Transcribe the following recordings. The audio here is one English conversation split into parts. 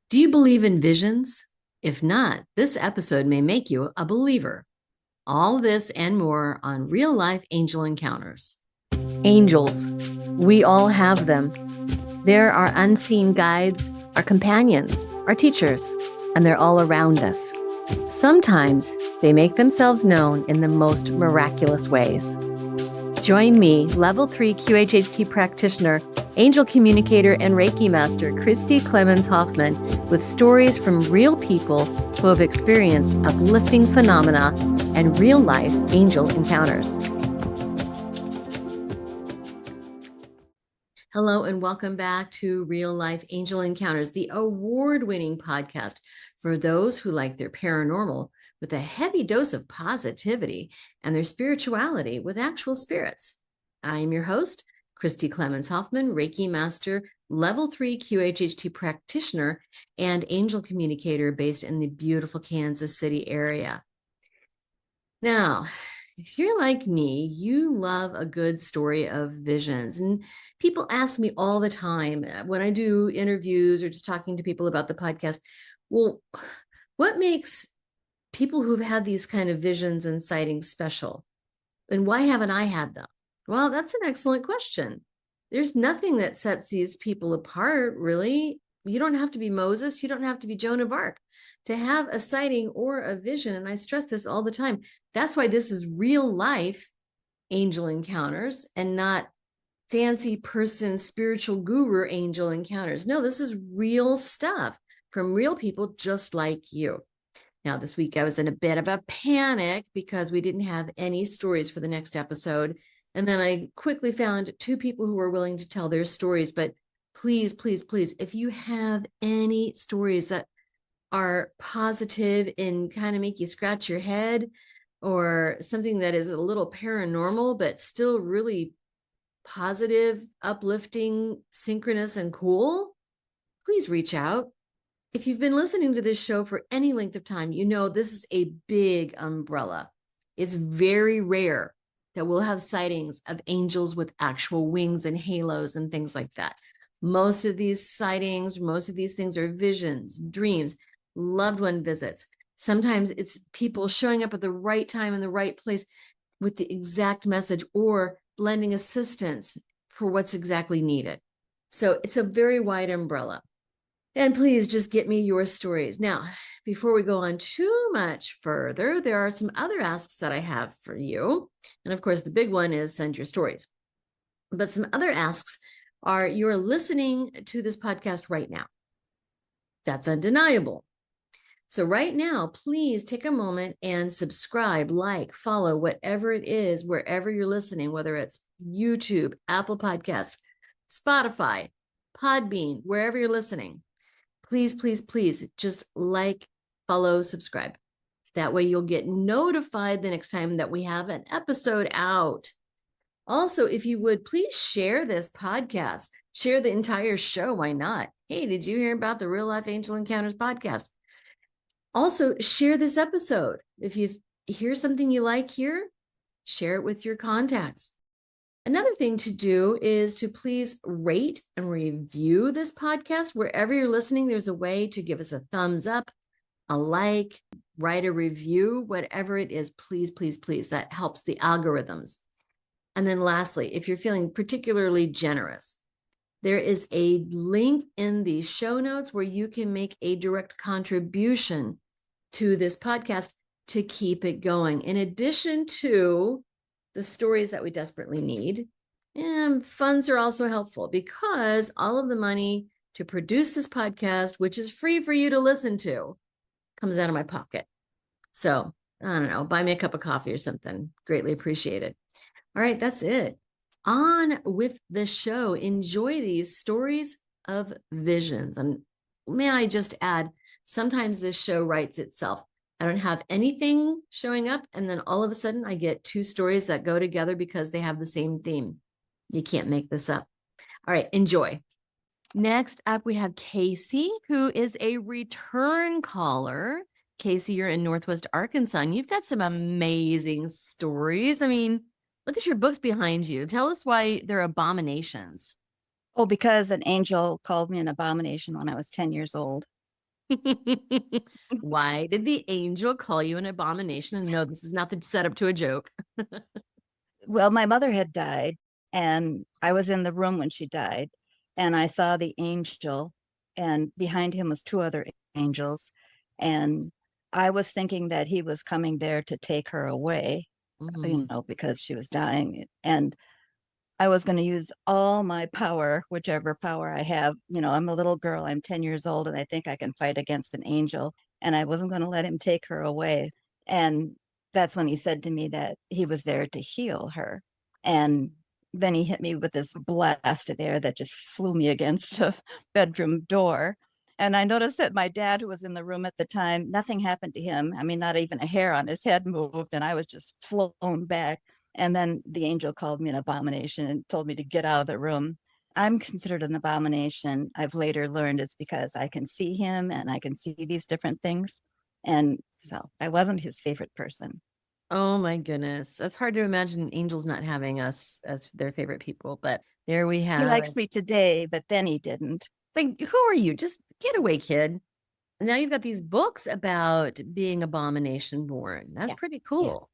Do you believe in visions? If not, this episode may make you a believer. All this and more on real life angel encounters. Angels. We all have them. They're our unseen guides, our companions, our teachers, and they're all around us. Sometimes they make themselves known in the most miraculous ways. Join me, Level 3 QHHT practitioner, angel communicator, and Reiki master, Christy Clemens Hoffman, with stories from real people who have experienced uplifting phenomena and real-life angel encounters. Hello, and welcome back to Real Life Angel Encounters, the award-winning podcast for those who like their paranormal with a heavy dose of positivity and their spirituality with actual spirits. I am your host, Christy Clemens Hoffman, Reiki master, Level 3 QHHT practitioner, and angel communicator based in the beautiful Kansas City area. Now, if you're like me, you love a good story of visions. And people ask me all the time when I do interviews or just talking to people about the podcast, well, what makes people who've had these kind of visions and sightings special? And why haven't I had them? Well, that's an excellent question. There's nothing that sets these people apart, really. You don't have to be Moses. You don't have to be Joan of Arc to have a sighting or a vision. And I stress this all the time. That's why this is real life angel encounters and not fancy person, spiritual guru angel encounters. No, this is real stuff from real people just like you. Now, this week I was in a bit of a panic because we didn't have any stories for the next episode. And then I quickly found two people who were willing to tell their stories. But please, please, please, if you have any stories that are positive and kind of make you scratch your head, or something that is a little paranormal, but still really positive, uplifting, synchronous, and cool, please reach out. If you've been listening to this show for any length of time, you know this is a big umbrella. It's very rare that we'll have sightings of angels with actual wings and halos and things like that. Most of these sightings, most of these things are visions, dreams, loved one visits. Sometimes it's people showing up at the right time in the right place with the exact message or lending assistance for what's exactly needed. So it's a very wide umbrella. And please just get me your stories. Now, before we go on too much further, there are some other asks that I have for you. And of course, the big one is send your stories. But some other asks are you're listening to this podcast right now. That's undeniable. So right now, please take a moment and subscribe, like, follow, whatever it is, wherever you're listening, whether it's YouTube, Apple Podcasts, Spotify, Podbean, wherever you're listening. Please, please, please just like, follow, subscribe. That way you'll get notified the next time that we have an episode out. Also, if you would, please share this podcast. Share the entire show. Why not? Hey, did you hear about the Real Life Angel Encounters podcast? Also, share this episode. If you hear something you like here, share it with your contacts. Another thing to do is to please rate and review this podcast. Wherever you're listening, there's a way to give us a thumbs up, a like, write a review, whatever it is, please, please, please. That helps the algorithms. And then lastly, if you're feeling particularly generous, there is a link in the show notes where you can make a direct contribution to this podcast to keep it going. In addition to the stories that we desperately need, and funds are also helpful because all of the money to produce this podcast, which is free for you to listen to, comes out of my pocket. So I don't know, buy me a cup of coffee or something. Greatly appreciated. All right, that's it. On with the show. Enjoy these stories of visions. And may I just add, sometimes this show writes itself. I don't have anything showing up, and then all of a sudden I get two stories that go together because they have the same theme. You can't make this up. All right, enjoy. Next up, we have Casie, who is a return caller. Casie, you're in Northwest Arkansas, and you've got some amazing stories. I mean, look at your books behind you. Tell us why they're abominations. Well, because an angel called me an abomination when I was 10 years old. Why did the angel call you an abomination? And no, this is not the setup to a joke. Well, my mother had died, and I was in the room when she died, and I saw the angel, and behind him was two other angels, and I was thinking that he was coming there to take her away, Mhm. because she was dying, and I was going to use all my power, whichever power I have. I'm a little girl, I'm 10 years old, and I think I can fight against an angel. And I wasn't going to let him take her away. And that's when he said to me that he was there to heal her. And then he hit me with this blast of air that just flew me against the bedroom door. And I noticed that my dad, who was in the room at the time, nothing happened to him. I mean, not even a hair on his head moved. And I was just flown back. And then the angel called me an abomination and told me to get out of the room. I'm considered an abomination. I've later learned it's because I can see him and I can see these different things. And so I wasn't his favorite person. Oh my goodness. That's hard to imagine angels not having us as their favorite people, but there we He have likes it. me today, but then he didn't. Like, who are you? Just get away, kid. Now you've got these books about being abomination born. That's Yeah. pretty Yeah. cool.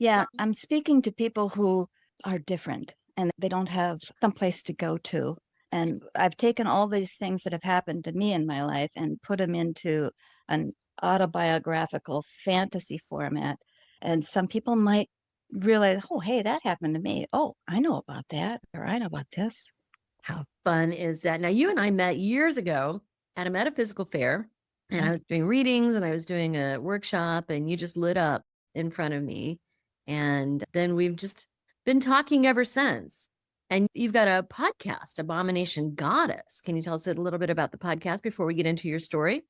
Yeah. I'm speaking to people who are different and they don't have some place to go to. And I've taken all these things that have happened to me in my life and put them into an autobiographical fantasy format. And some people might realize, oh, hey, that happened to me. Oh, I know about that, or I know about this. How fun is that? Now, you and I met years ago at a metaphysical fair, and I Yeah. was doing readings and I was doing a workshop, and you just lit up in front of me. And then we've just been talking ever since. And you've got a podcast, Abomination Goddess. Can you tell us a little bit about the podcast before we get into your story?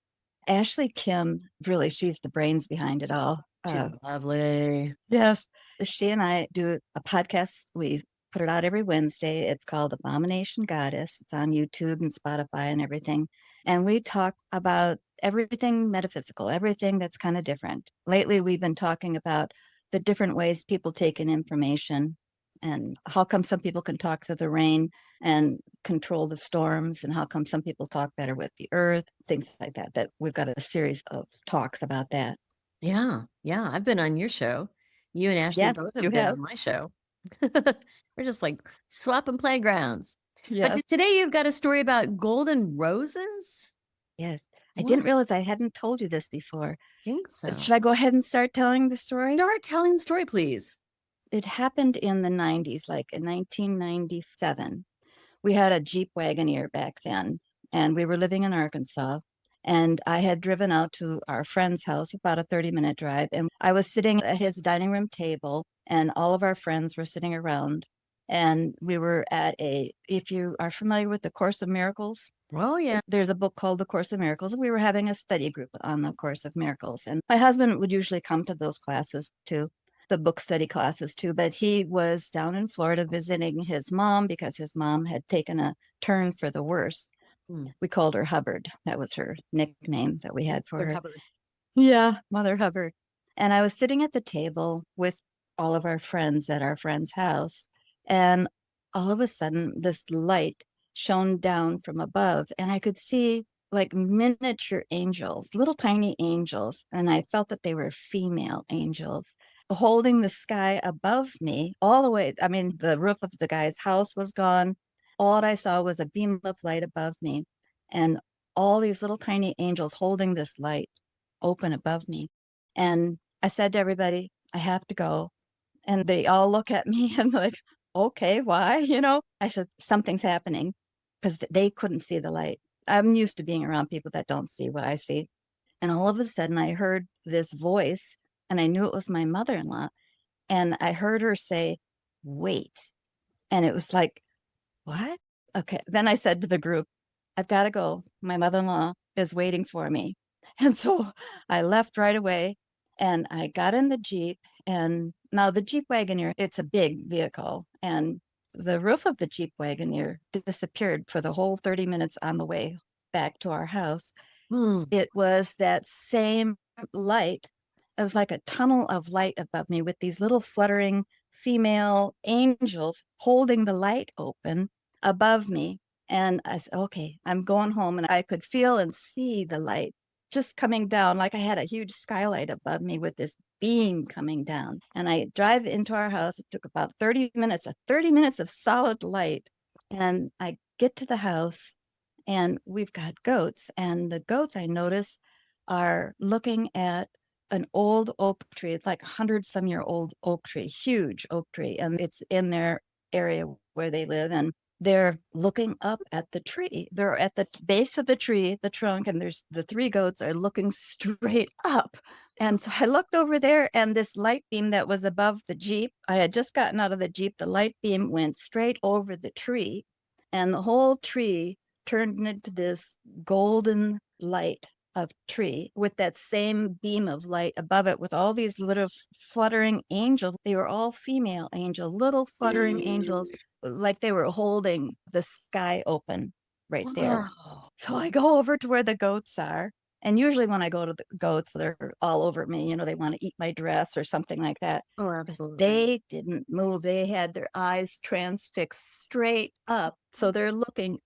Ashley Kim, really, she's the brains behind it all. She's lovely. Yes. She and I do a podcast. We put it out every Wednesday. It's called Abomination Goddess. It's on YouTube and Spotify and everything. And we talk about everything metaphysical, everything that's kind of different. Lately, we've been talking about the different ways people take in information and how come some people can talk to the rain and control the storms, and how come some people talk better with the earth, things like that. That we've got a series of talks about that. Yeah. Yeah. I've been on your show. You and Ashley Yeah, both you have been have. on my show. We're just like swapping playgrounds. But Yes. today you've got a story about golden roses? Yes. I What? didn't realize I hadn't told you this before. I think Should I so. go ahead and start telling the story? Start telling the story, please. It happened in the 90s, like in 1997. We had a Jeep Wagoneer back then, and we were living in Arkansas. And I had driven out to our friend's house, about a 30-minute drive. And I was sitting at his dining room table, and all of our friends were sitting around. And we were at if you are familiar with the Course of Miracles, Oh, yeah. there's a book called The Course of Miracles. And we were having a study group on the Course of Miracles. And my husband would usually come to those classes too, the book study classes too. But he was down in Florida visiting his mom because his mom had taken a turn for the worse. Hmm. We called her Hubbard. That was her nickname that we had for Lord her. Hubbard. Yeah, Mother Hubbard. And I was sitting at the table with all of our friends at our friend's house. And all of a sudden, this light shone down from above, and I could see like miniature angels, little tiny angels. And I felt that they were female angels holding the sky above me all the way. I mean, the roof of the guy's house was gone. All I saw was a beam of light above me, and all these little tiny angels holding this light open above me. And I said to everybody, I have to go. And they all look at me and like, okay, why? I said, something's happening because they couldn't see the light. I'm used to being around people that don't see what I see. And all of a sudden, I heard this voice, and I knew it was my mother in law. And I heard her say, wait. And it was like, what? Okay. Then I said to the group, I've got to go. My mother in law is waiting for me. And so I left right away and I got in the Jeep. And now the Jeep Wagoneer, it's a big vehicle. And the roof of the Jeep Wagoneer disappeared for the whole 30 minutes on the way back to our house. Hmm. It was that same light. It was like a tunnel of light above me with these little fluttering female angels holding the light open above me. And I said, okay, I'm going home. And I could feel and see the light. just coming down, like I had a huge skylight above me with this beam coming down. And I drive into our house. It took about 30 minutes, 30 minutes of solid light. And I get to the house and we've got goats. And the goats, I notice, are looking at an old oak tree. It's like 100-some-year-old oak tree, huge oak tree. And it's in their area where they live. And they're looking up at the tree. They're at the base of the tree, the trunk, and there's the three goats are looking straight up. And so I looked over there, and this light beam that was above the Jeep, I had just gotten out of the Jeep. The light beam went straight over the tree, and the whole tree turned into this golden light of tree with that same beam of light above it with all these little fluttering angels. They were all female angels, little fluttering angels, like they were holding the sky open right there. Wow. So I go over to where the goats are. And usually when I go to the goats, they're all over me. They want to eat my dress or something like that. Oh, But absolutely. they didn't move. They had their eyes transfixed straight up. So they're looking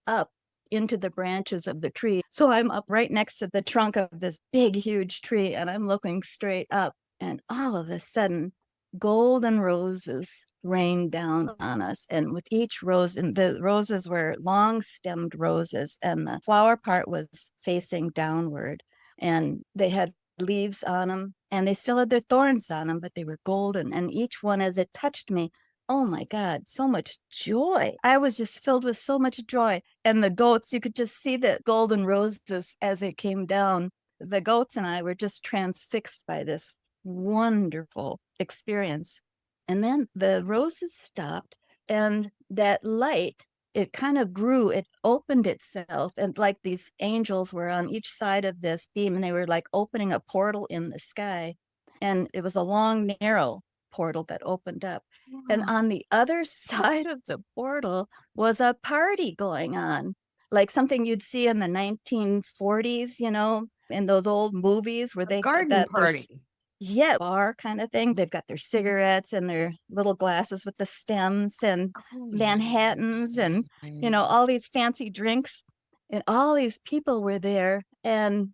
up into the branches of the tree. So I'm up right next to the trunk of this big, huge tree, and I'm looking straight up. And all of a sudden, golden roses rained down on us. And with each rose, and the roses were long stemmed roses, and the flower part was facing downward. And they had leaves on them, and they still had their thorns on them, but they were golden. And each one, as it touched me, oh my God, so much joy. I was just filled with so much joy. And the goats, you could just see the golden roses as they came down. The goats and I were just transfixed by this wonderful experience. And then the roses stopped, and that light, it kind of grew, it opened itself. And like these angels were on each side of this beam, and they were like opening a portal in the sky. And it was a long, narrow portal that opened up. And Wow. on the other side of the portal was a party going on, like something you'd see in the 1940s, in those old movies where A they had garden that there's party. yeah, bar kind of thing. They've got their cigarettes and their little glasses with the stems and Oh, yeah. Manhattans and, Right. all these fancy drinks. And all these people were there, and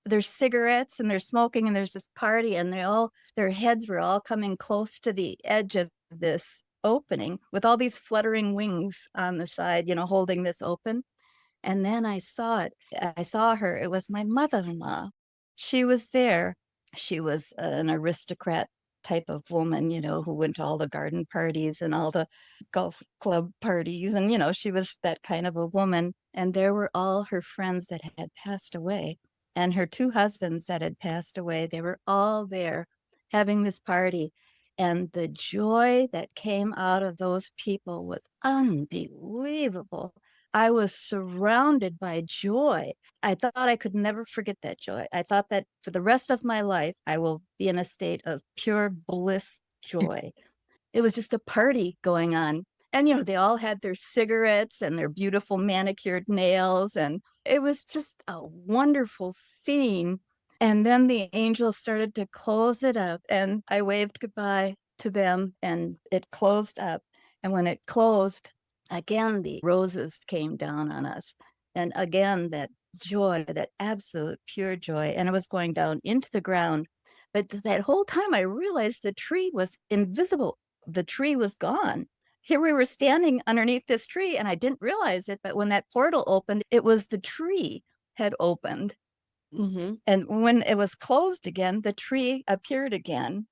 there's cigarettes and they're smoking and there's this party, and their heads were all coming close to the edge of this opening with all these fluttering wings on the side, holding this open. And then I saw it. I saw her. It was my mother-in-law. She was there. She was an aristocrat type of woman, who went to all the garden parties and all the golf club parties. And, she was that kind of a woman. And there were all her friends that had passed away and her two husbands that had passed away. They were all there having this party. And the joy that came out of those people was unbelievable. I was surrounded by joy. I thought I could never forget that joy. I thought that for the rest of my life, I will be in a state of pure bliss joy. It was just a party going on. And, they all had their cigarettes and their beautiful manicured nails. And it was just a wonderful scene. And then the angels started to close it up. And I waved goodbye to them, and it closed up. And when it closed, again, the roses came down on us. And again, that joy, that absolute pure joy. And it was going down into the ground. But that whole time, I realized the tree was invisible. The tree was gone. Here we were standing underneath this tree, and I didn't realize it. But when that portal opened, it was the tree had opened. Mm-hmm. And when it was closed again, the tree appeared again,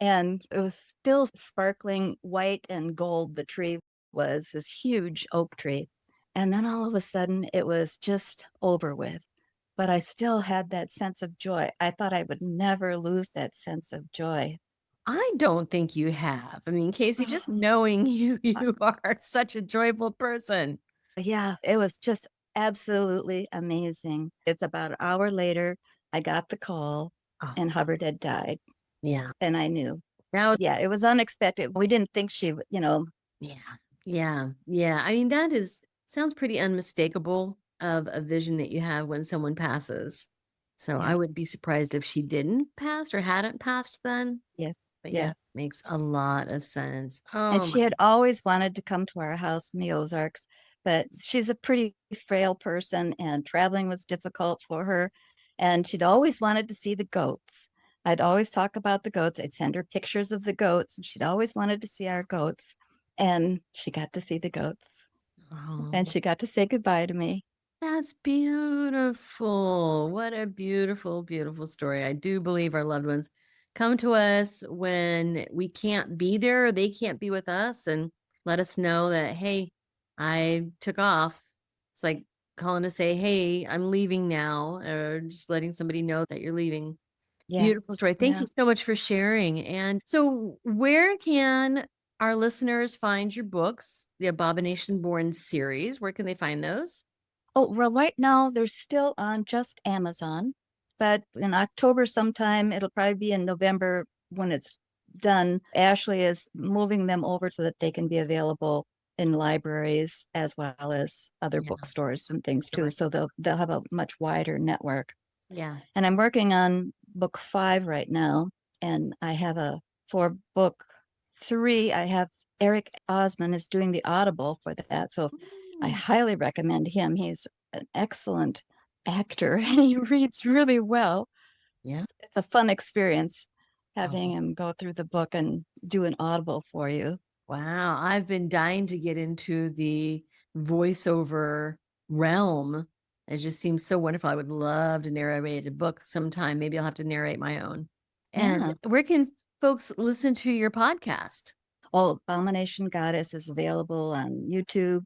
and it was still sparkling white and gold. The tree was this huge oak tree. And then all of a sudden, it was just over with. But I still had that sense of joy. I thought I would never lose that sense of joy. I don't think you have. I mean, Casie, just knowing you, you are such a joyful person. Yeah, it was just absolutely amazing. It's about an hour later, I got the call, Oh, and Hubbard had died. yeah. And I knew. Now, Yeah, it was unexpected. We didn't think she would, yeah, yeah, yeah. I mean, that is sounds pretty unmistakable of a vision that you have when someone passes. So I yes, would be surprised if she didn't pass or hadn't passed then. yes, But yeah, yes. makes a lot of sense. And Oh she my. had always wanted to come to our house in the Ozarks, but she's a pretty frail person and traveling was difficult for her. And she'd always wanted to see the goats. I'd always talk about the goats. I'd send her pictures of the goats, and she'd always wanted to see our goats. And she got to see the goats, and Oh, she got to say goodbye to me. that's beautiful. What a beautiful, beautiful story. I do believe our loved ones come to us when we can't be there, or they can't be with us, and let us know that, hey, I took off. It's like calling to say, hey, I'm leaving now, or just letting somebody know that you're leaving. Yeah. Beautiful story. Thank Yeah. you so much for sharing. And so, where can our listeners find your books, the Abomination Born series? Where can they find those? Oh, well, right now they're still on just Amazon, but in October sometime, it'll probably be in November when it's done. Ashley is moving them over so that they can be available in libraries as well as other Yeah, bookstores and things too. terrific. So they'll have a much wider network. Yeah. And I'm working on book 5 right now, and I have for book 3, I have Eric Osman is doing the Audible for that. So I Mm. highly recommend him. He's an excellent actor and he reads really well. Yeah. It's a fun experience having Oh, him go through the book and do an Audible for you. wow. I've been dying to get into the voiceover realm. It just seems so wonderful. I would love to narrate a book sometime. Maybe I'll have to narrate my own. And Yeah. where can folks listen to your podcast? Oh, Abomination Goddess is available on YouTube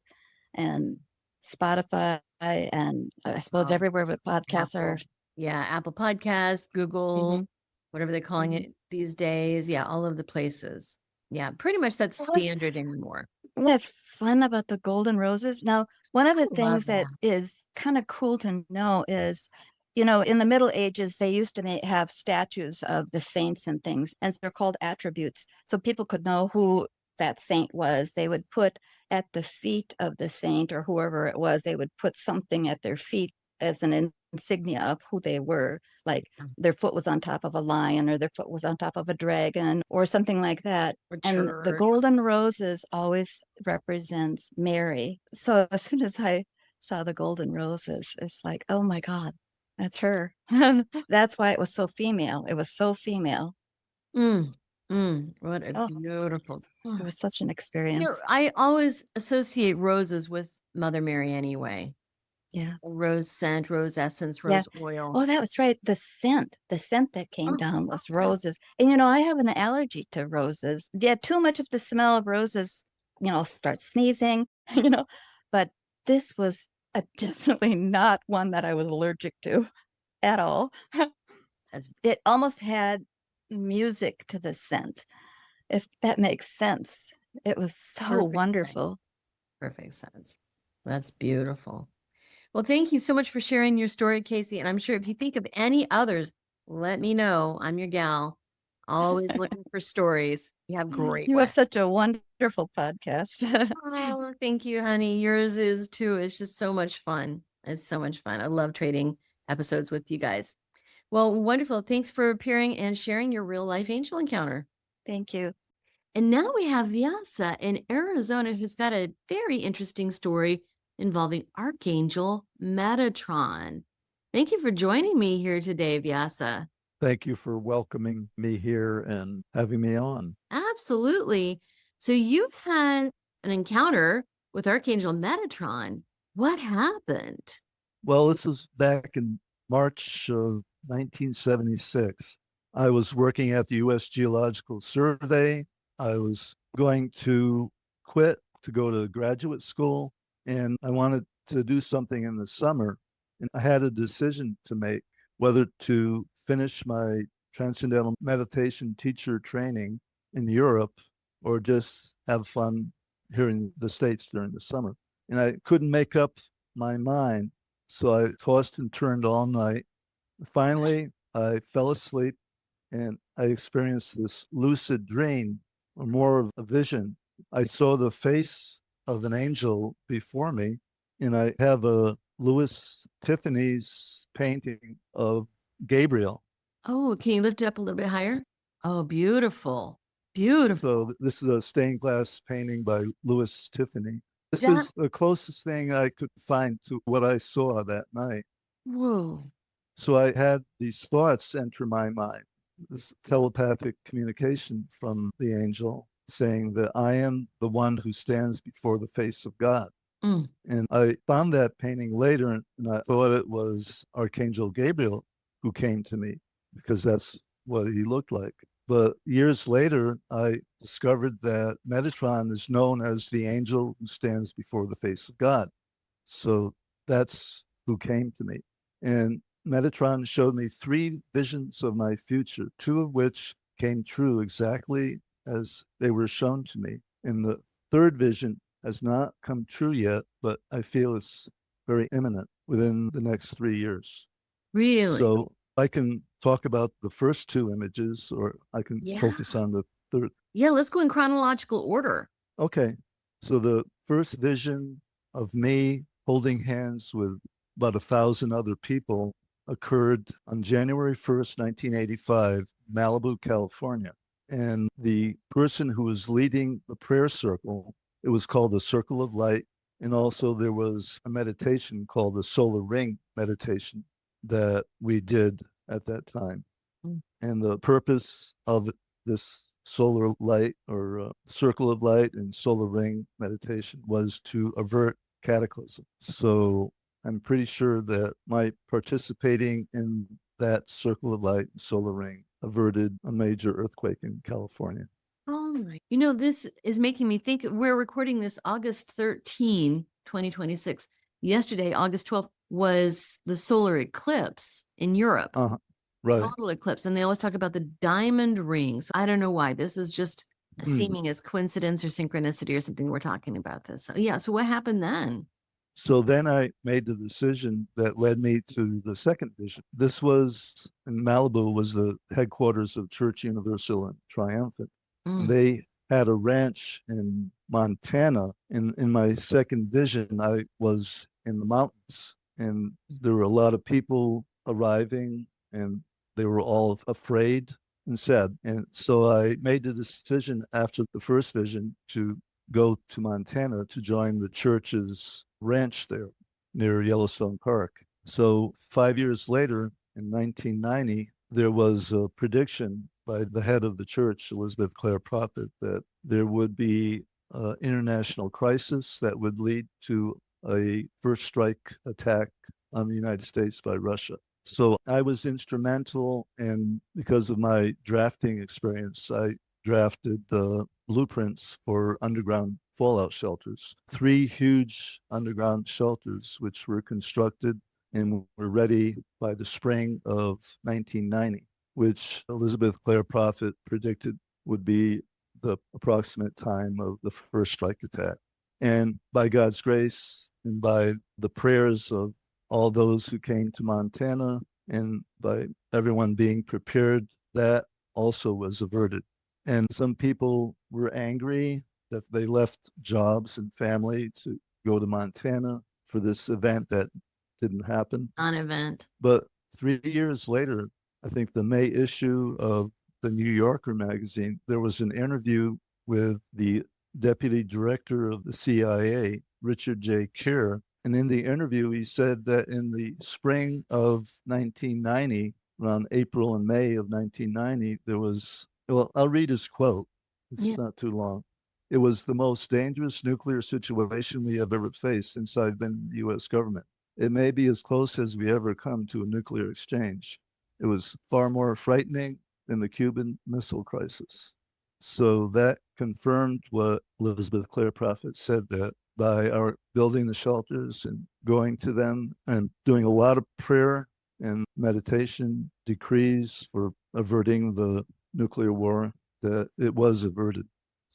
and Spotify, and I suppose Oh, everywhere where podcasts are. Apple. Yeah, Apple Podcasts, Google, Mhm, whatever they're calling mhm. it these days. Yeah, all of the places. Yeah, pretty much that's What's standard anymore. what's fun about the golden roses? Now, one of I the love things that that. is kind of cool to know is, in the Middle Ages, they used to have statues of the saints and things, and they're called attributes. So people could know who that saint was. They would put at the feet of the saint or whoever it was, they would put something at their feet as an insignia of who they were. Like their foot was on top of a lion or their foot was on top of a dragon or something like that. For And the church. golden roses always represents Mary. So as soon as I saw the golden roses, it's like, oh my God, that's her. That's why it was so female. It was so female. Mm, what a Oh, beautiful. it Oh, was such an experience. I always associate roses with Mother Mary anyway. Yeah. Rose scent, rose essence, Yeah. rose oil. Oh, that was right. The scent that came Oh, down was yeah. roses. And I have an allergy to roses. Yeah, too much of the smell of roses, I'll start sneezing, but this was definitely not one that I was allergic to at all. That's It almost had music to the scent, if that makes sense. It was so perfect sense. wonderful. Perfect sense. That's beautiful. Well, thank you so much for sharing your story, Casie. And I'm sure if you think of any others, let me know. I'm your gal. Always looking for stories. You have great You have ones. such a wonderful podcast. Oh, thank you, honey. Yours is too. It's just so much fun. It's so much fun. I love trading episodes with you guys. Well, wonderful. Thanks for appearing and sharing your real life angel encounter. Thank you. And now we have Vyasa in Arizona who's got a very interesting story involving Archangel Metatron. Thank you for joining me here today, Vyasa. Thank you for welcoming me here and having me on. Absolutely. So you've had an encounter with Archangel Metatron. What happened? Well, this was back in March of 1976. I was working at the U.S. Geological Survey. I was going to quit to go to graduate school, and I wanted to do something in the summer. And I had a decision to make whether to finish my transcendental meditation teacher training in Europe or just have fun here in the States during the summer. And I couldn't make up my mind. So I tossed and turned all night. Finally, I fell asleep and I experienced this lucid dream, or more of a vision. I saw the face of an angel before me, and I have a Louis Tiffany's painting of Gabriel. Oh, can you lift it up a little bit higher? Oh, beautiful. Beautiful. So this is a stained glass painting by Louis Tiffany. This That, is the closest thing I could find to what I saw that night. whoa. So I had these thoughts enter my mind, this telepathic communication from the angel saying that I am the one who stands before the face of God. Mm. And I found that painting later, and I thought it was Archangel Gabriel who came to me because that's what he looked like. But years later, I discovered that Metatron is known as the angel who stands before the face of God. So that's who came to me. And Metatron showed me three visions of my future, two of which came true exactly as they were shown to me. And the third vision has not come true yet, but I feel it's very imminent within the next 3 years. Really? So I can talk about the first two images, or I can Yeah. focus on the third. Yeah, let's go in chronological order. Okay. So the first vision of me holding hands with about 1,000 other people occurred on January 1st, 1985, Malibu, California. And the person who was leading the prayer circle, it was called the Circle of Light. And also there was a meditation called the Solar Ring meditation that we did at that time. Mm. And the purpose of this solar light or circle of light and solar ring meditation was to avert cataclysm. So I'm pretty sure that my participating in that circle of light and solar ring averted a major earthquake in California. Oh my. You know, this is making me think we're recording this August 13, 2026. Yesterday, August 12th, was the solar eclipse in Europe. Uh-huh. Right. Total eclipse. And they always talk about the diamond rings. I don't know why. This is just seeming as coincidence or synchronicity or something we're talking about this. So yeah. So what happened then? So then I made the decision that led me to the second vision. This was in Malibu, was the headquarters of Church Universal and Triumphant. And Mm. they had a ranch in Montana. In my second vision, I was in the mountains, and there were a lot of people arriving, and they were all afraid and sad. And so I made the decision after the first vision to go to Montana to join the church's ranch there near Yellowstone Park. So 5 years later, in 1990, there was a prediction by the head of the church, Elizabeth Clare Prophet, that there would be an international crisis that would lead to a first strike attack on the United States by Russia. So I was instrumental, and because of my drafting experience, I drafted the blueprints for underground fallout shelters, three huge underground shelters, which were constructed and were ready by the spring of 1990, which Elizabeth Clare Prophet predicted would be the approximate time of the first strike attack. And by God's grace and by the prayers of all those who came to Montana and by everyone being prepared, that also was averted. And some people were angry that they left jobs and family to go to Montana for this event that didn't happen. Non-event. But 3 years later, I think the May issue of the New Yorker magazine, there was an interview with the deputy director of the CIA, Richard J. Keir. And in the interview, he said that in the spring of 1990, around April and May of 1990, there was, well, I'll read his quote. It's not too long. It was the most dangerous nuclear situation we have ever faced since I've been in the US government. It may be as close as we ever come to a nuclear exchange. It was far more frightening than the Cuban Missile Crisis. So that confirmed what Elizabeth Clare Prophet said, that by our building the shelters and going to them and doing a lot of prayer and meditation, decrees for averting the nuclear war, that it was averted.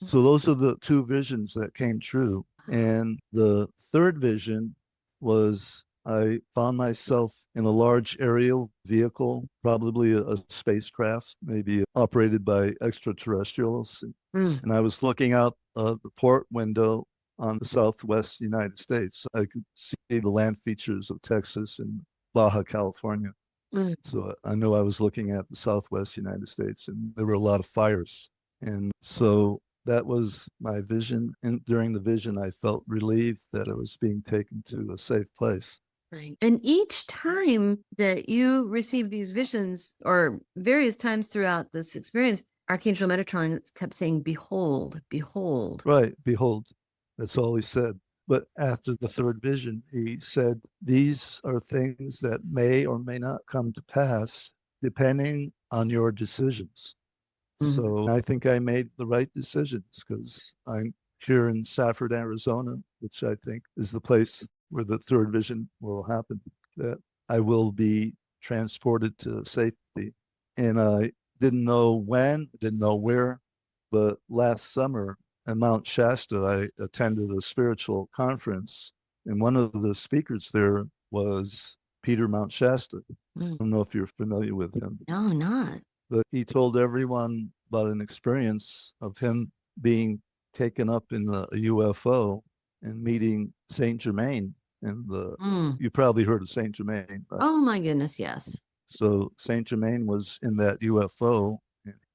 So those are the two visions that came true. And the third vision was I found myself in a large aerial vehicle, probably a spacecraft, maybe operated by extraterrestrials. And I was looking out the port window on the Southwest United States. I could see the land features of Texas and Baja California. So I knew I was looking at the Southwest United States, and there were a lot of fires. And so that was my vision. And during the vision, I felt relieved that I was being taken to a safe place. Right. And each time that you receive these visions, or various times throughout this experience, Archangel Metatron kept saying, "Behold, behold." Right. Behold, that's all he said. But after the third vision, he said, these are things that may or may not come to pass depending on your decisions. Mhm. So I think I made the right decisions because I'm here in Safford, Arizona, which I think is the place where the third vision will happen, that I will be transported to safety. And I didn't know when, didn't know where, but last summer in Mount Shasta, I attended a spiritual conference, and one of the speakers there was Peter Mount Shasta. I Mm. don't know if you're familiar with him, No, not. but he told everyone about an experience of him being taken up in a UFO and meeting Saint Germain. And Mm. you probably heard of Saint Germain, right? Oh my goodness, yes. So Saint Germain was in that UFO.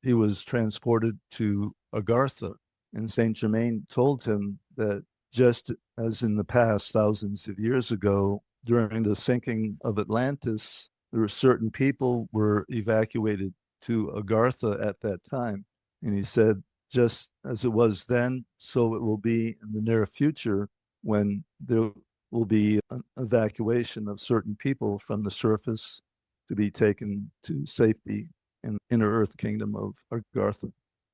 He was transported to Agartha, and Saint Germain told him that just as in the past, thousands of years ago, during the sinking of Atlantis, there were certain people were evacuated to Agartha at that time. And he said, just as it was then, so it will be in the near future when there will be an evacuation of certain people from the surface to be taken to safety in the inner earth kingdom of Agartha.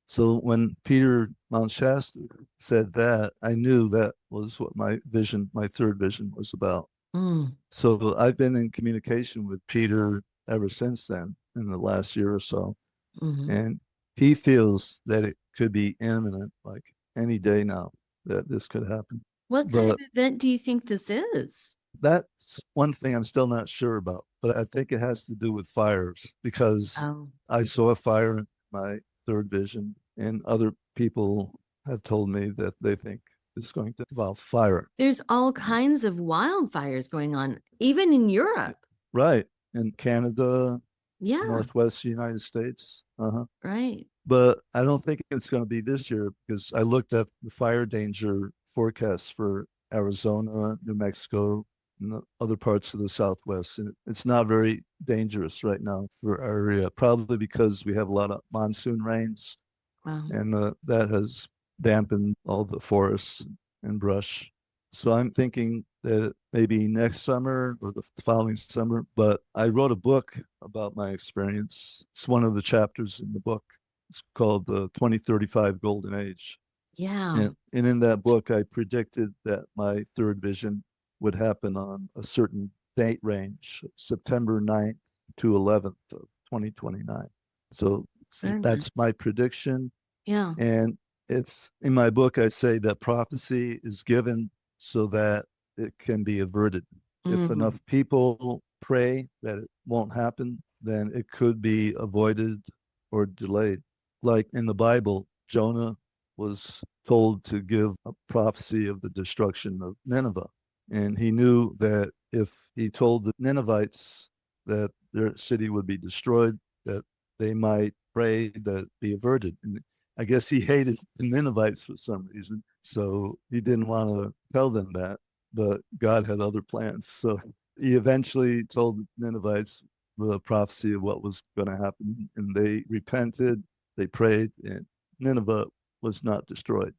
So when Peter Mount Shasta said that, I knew that was what my vision, my third vision was about. Mm. So I've been in communication with Peter ever since then, in the last year or so. Hmm. And he feels that it could be imminent, like any day now, that this could happen. What kind of But event do you think this is? that's one thing I'm still not sure about, but I think it has to do with fires because Oh, I saw a fire in my third vision, and other people have told me that they think it's going to involve fire. there's all kinds of wildfires going on, even in Europe. Right. In Canada, Yeah, Northwest United States. Uh-huh. right. But I don't think it's going to be this year because I looked at the fire danger forecasts for Arizona, New Mexico, and the other parts of the Southwest. And it's not very dangerous right now for our area, probably because we have a lot of monsoon rains, Wow. and that has dampened all the forests and brush. So I'm thinking that maybe next summer or the following summer. But I wrote a book about my experience. It's one of the chapters in the book. It's called the 2035 Golden Age. Yeah. And in that book, I predicted that my third vision would happen on a certain date range, September 9th to 11th of 2029. So Very nice. that's my prediction. Yeah. And it's in my book, I say that prophecy is given so that it can be averted. If Hmm. enough people pray that it won't happen, then it could be avoided or delayed. Like in the Bible, Jonah was told to give a prophecy of the destruction of Nineveh. And he knew that if he told the Ninevites that their city would be destroyed, that they might pray that it be averted. And I guess he hated the Ninevites for some reason. So he didn't want to tell them that, but God had other plans. So he eventually told the Ninevites the prophecy of what was going to happen. And they repented, they prayed, and Nineveh was not destroyed.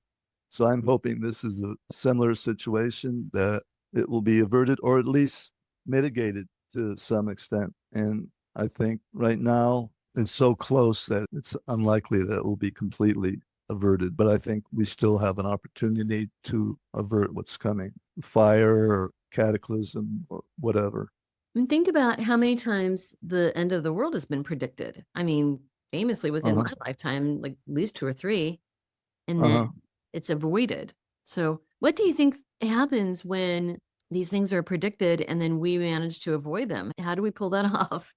So I'm hoping this is a similar situation, that it will be averted or at least mitigated to some extent. And I think right now it's so close that it's unlikely that it will be completely averted. But I think we still have an opportunity to avert what's coming, fire or cataclysm or whatever. And think about how many times the end of the world has been predicted. I mean, famously within Uh-huh. my lifetime, like at least two or three, and then Uh-huh. it's avoided. So, what do you think happens when these things are predicted and then we manage to avoid them? How do we pull that off?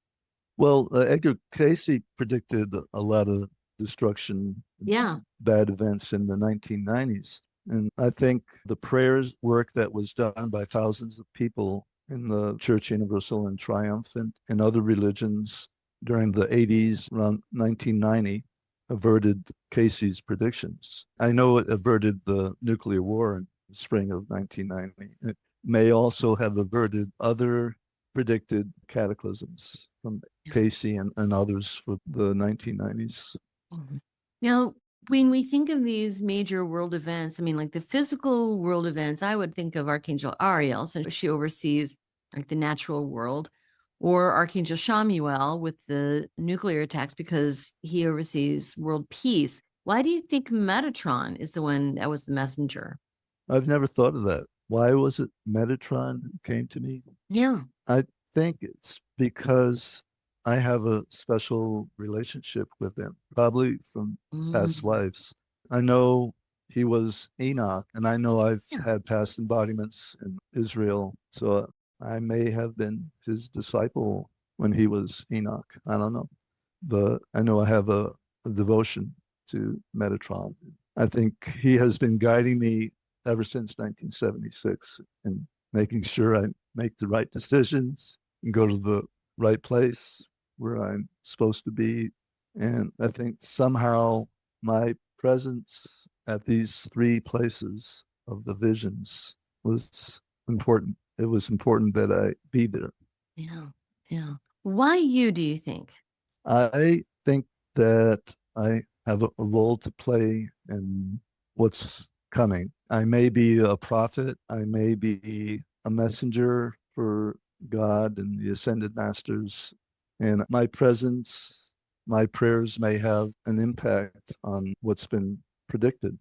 Well, Edgar Casey predicted a lot of destruction, Yeah. bad events in the 1990s. And I think the prayers work that was done by thousands of people in the Church Universal and Triumphant and other religions during the 80s, around 1990, averted Casey's predictions. I know it averted the nuclear war in the spring of 1990. may also have averted other predicted cataclysms from Casie and others for the 1990s. Mhm. Now, when we think of these major world events, I mean, like the physical world events, I would think of Archangel Ariel, since she oversees like the natural world, or Archangel Shamuel with the nuclear attacks because he oversees world peace. Why do you think Metatron is the one that was the messenger? I've never thought of that. Why was it Metatron came to me? Yeah. I think it's because I have a special relationship with him, probably from past Mm, lives. I know he was Enoch, and I know I've yeah. had past embodiments in Israel. So I may have been his disciple when he was Enoch. I don't know. But I know I have a devotion to Metatron. I think he has been guiding me ever since 1976 and making sure I make the right decisions and go to the right place where I'm supposed to be. And I think somehow my presence at these three places of the visions was important. It was important that I be there. Yeah. Yeah. Why you, do you think? I think that I have a role to play in what's coming. I may be a prophet, I may be a messenger for God and the ascended masters, and my presence, my prayers may have an impact on what's been predicted.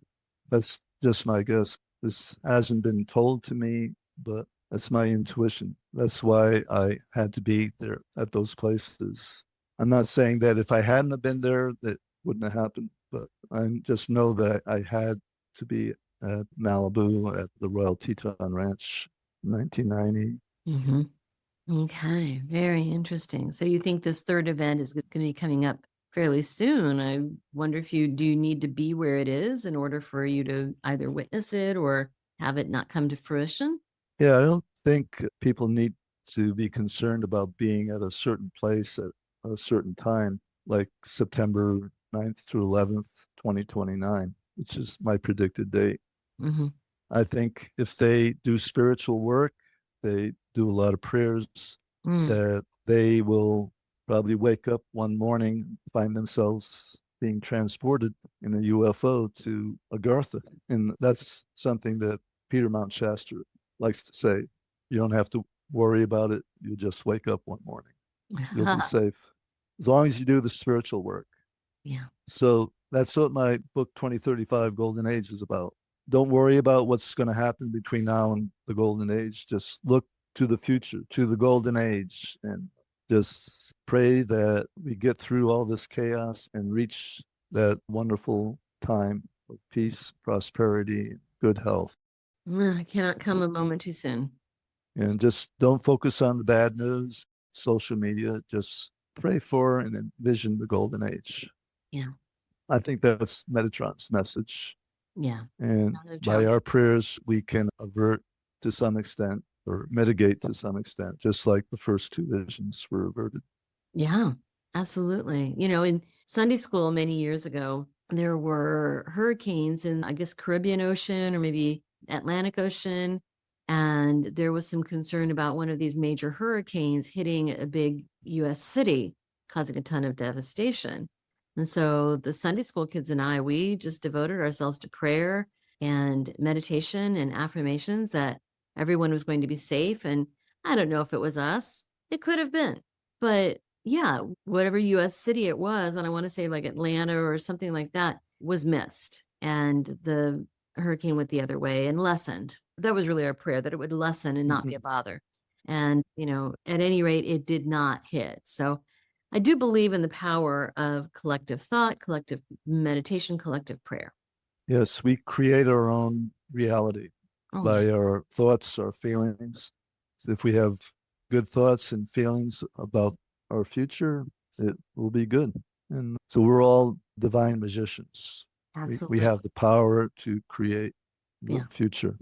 That's just my guess. This hasn't been told to me, but that's my intuition. That's why I had to be there at those places. I'm not saying that if I hadn't have been there, that wouldn't have happened, but I just know that I had to be at Malibu at the Royal Teton Ranch in 1990. Mm-hmm. Okay, very interesting. So you think this third event is going to be coming up fairly soon? I wonder if you do you need to be where it is in order for you to either witness it or have it not come to fruition? Yeah, I don't think people need to be concerned about being at a certain place at a certain time, like September 9th through 11th, 2029, which is my predicted date. Mm-hmm. I think if they do spiritual work, they do a lot of prayers, Mm. that they will probably wake up one morning, find themselves being transported in a UFO to Agartha. And that's something that Peter Mount Shasta likes to say. You don't have to worry about it. You just wake up one morning. You'll be safe as long as you do the spiritual work. Yeah. So that's what my book 2035 Golden Age is about. Don't worry about what's going to happen between now and the Golden Age. Just look to the future, to the Golden Age, and just pray that we get through all this chaos and reach that wonderful time of peace, prosperity, good health. I cannot come a moment too soon. And just don't focus on the bad news, social media. Just pray for and envision the Golden Age. Yeah. I think that's Metatron's message. Yeah. And by our prayers, we can avert to some extent or mitigate to some extent, just like the first two visions were averted. Yeah, absolutely. You know, in Sunday school many years ago, there were hurricanes in, I guess, Caribbean Ocean or maybe Atlantic Ocean. And there was some concern about one of these major hurricanes hitting a big US city, causing a ton of devastation. And so the Sunday school kids and I, we just devoted ourselves to prayer and meditation and affirmations that everyone was going to be safe. And I don't know if it was us, it could have been. But yeah, whatever US city it was, and I want to say like Atlanta or something like that, was missed. And the hurricane went the other way and lessened. That was really our prayer, that it would lessen and not be a bother. And, you know, at any rate, it did not hit. So I do believe in the power of collective thought, collective meditation, collective prayer. Yes, we create our own reality Oh, yeah. by our thoughts, our feelings. So if we have good thoughts and feelings about our future, it will be good. And so we're all divine magicians. We Absolutely. have the power to create the Yeah. future.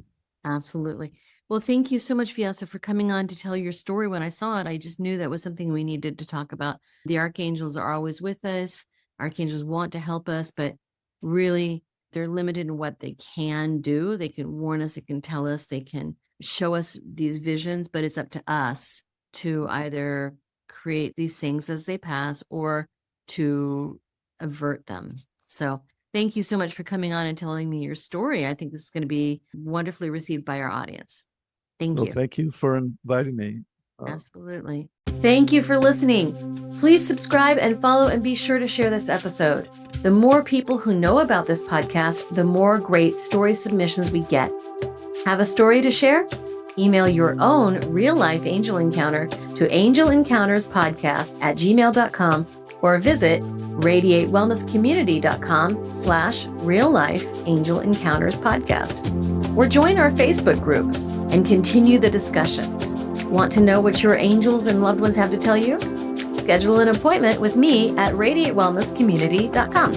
Absolutely. Well, thank you so much, Vyasa, for coming on to tell your story. When I saw it, I just knew that was something we needed to talk about. The archangels are always with us. Archangels want to help us, but really they're limited in what they can do. They can warn us, they can tell us, they can show us these visions, but it's up to us to either create these things as they pass or to avert them. So thank you so much for coming on and telling me your story. I think this is going to be wonderfully received by our audience. Thank Well, you. thank you for inviting me. Absolutely. Thank you for listening. Please subscribe and follow, and be sure to share this episode. The more people who know about this podcast, the more great story submissions we get. Have a story to share? Email your own real-life angel encounter to angelencounterspodcast@gmail.com or visit radiatewellnesscommunity.com/real-life angel encounters podcast. Or join our Facebook group and continue the discussion. Want to know what your angels and loved ones have to tell you? Schedule an appointment with me at radiatewellnesscommunity.com.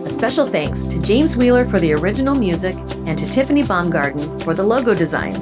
A special thanks to James Wheeler for the original music and to Tiffany Baumgarten for the logo design.